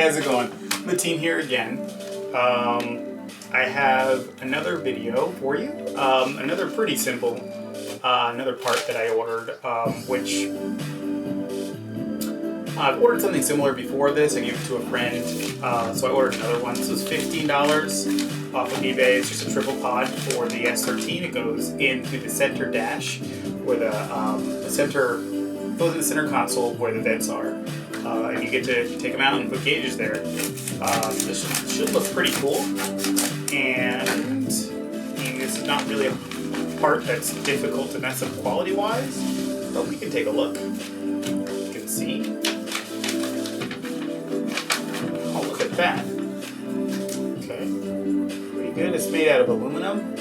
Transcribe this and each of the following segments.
how's it going? Mateen here again. I have another video for you. Another pretty simple, another part that I ordered, which I've ordered something similar before this. I gave it to a friend, so I ordered another one. This was $15 off of eBay. It's just a triple pod for the S13. It goes into the center dash, where the center goes in the center console where the vents are, and you get to take them out and put gauges there. This should look pretty cool, and I mean, this is not really a part that's difficult to mess up quality-wise, but we can take a look. You can see. Oh, look at that. Okay, pretty good. It's made out of aluminum.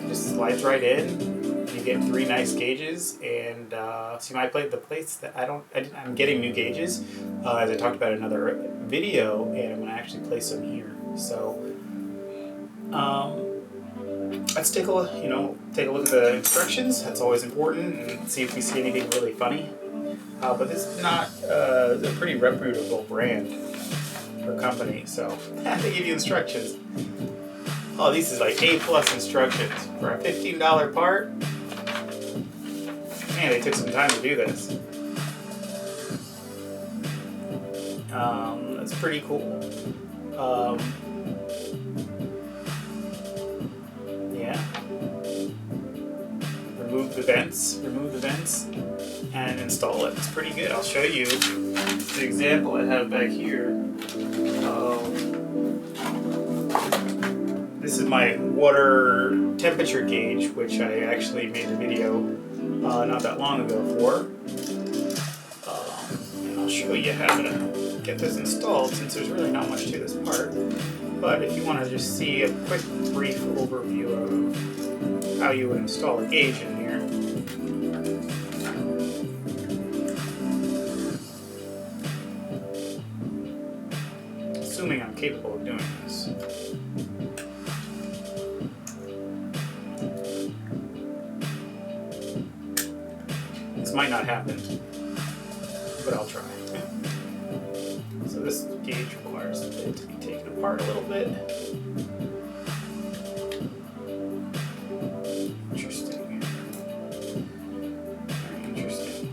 Just slides right in. You get 3 nice gauges, and see, I played the place that I'm getting new gauges, as I talked about in another video, and I'm going to actually place them here. So let's take a look. Take a look at the instructions. That's always important, and see if we see anything really funny. But this is not a pretty reputable brand or company, so they give you instructions. Oh, these is like A+ instructions for a $15 part. Man, they took some time to do this. That's pretty cool. Yeah. Remove the vents, and install it. It's pretty good. I'll show you the example I have back here. This is my water temperature gauge, which I actually made the video not that long ago for. And I'll show you how to get this installed, since there's really not much to this part. But if you want to just see a quick, brief overview of how you would install a gauge in here. Assuming I'm capable of doing this. This might not happen, but I'll try. So this gauge requires it to be taken apart a little bit. Interesting. Very interesting.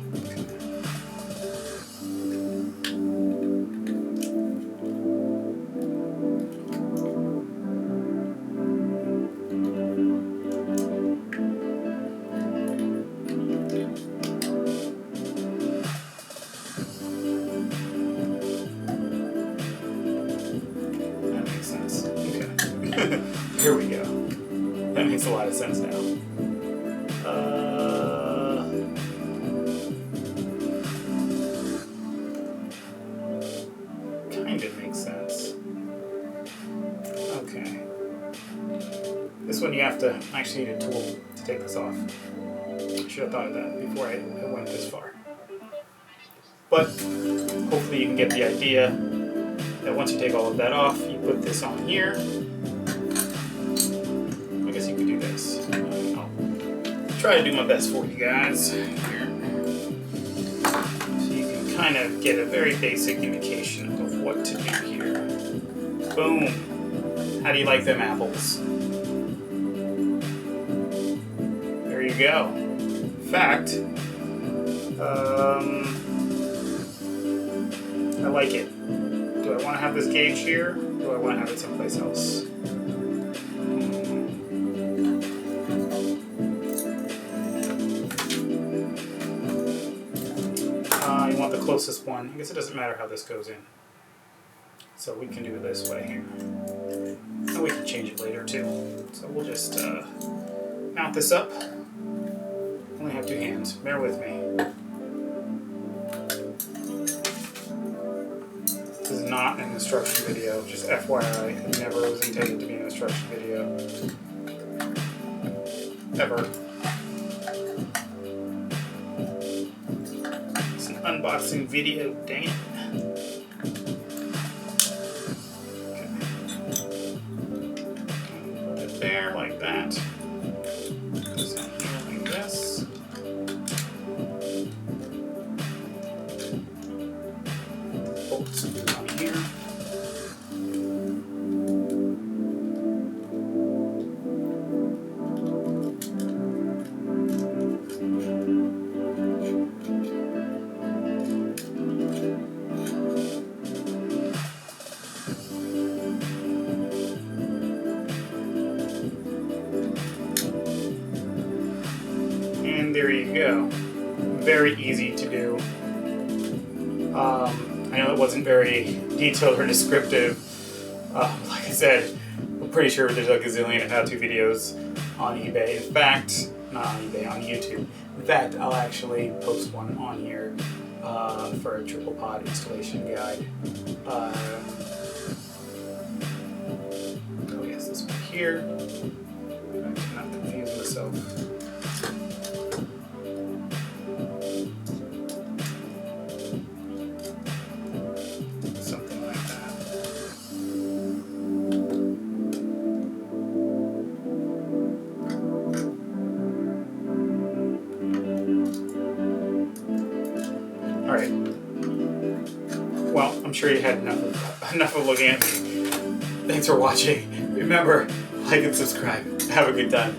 Here we go. That makes a lot of sense now. Kind of makes sense. Okay. This one you have to actually need a tool to take this off. I should have thought of that before I went this far. But hopefully you can get the idea that once you take all of that off, you put this on here. You can do this. I'll try to do my best for you guys here. So you can kind of get a very basic indication of what to do here. Boom. How do you like them apples? There you go. In fact, I like it. Do I want to have this gauge here? Or do I want to have it someplace else? You want the closest one. I guess it doesn't matter how this goes in. So we can do it this way here. And we can change it later too. So we'll just mount this up. Only have 2 hands. Bear with me. This is not an instruction video. Just FYI, it never was intended to be an instruction video. Ever. Unboxing video, dang it. Okay. Put it there like that. Put this on here like this. there you go. Very easy to do. I know it wasn't very detailed or descriptive. Like I said, I'm pretty sure there's a gazillion how-to videos on eBay. In fact, not on eBay, on YouTube. In fact, I'll actually post one on here for a triple pod installation guide. Oh yes, this one here. I'm not confusing myself. Something like that. Alright. Well, I'm sure you had enough of looking at me. Thanks for watching. Remember, like and subscribe. Have a good time.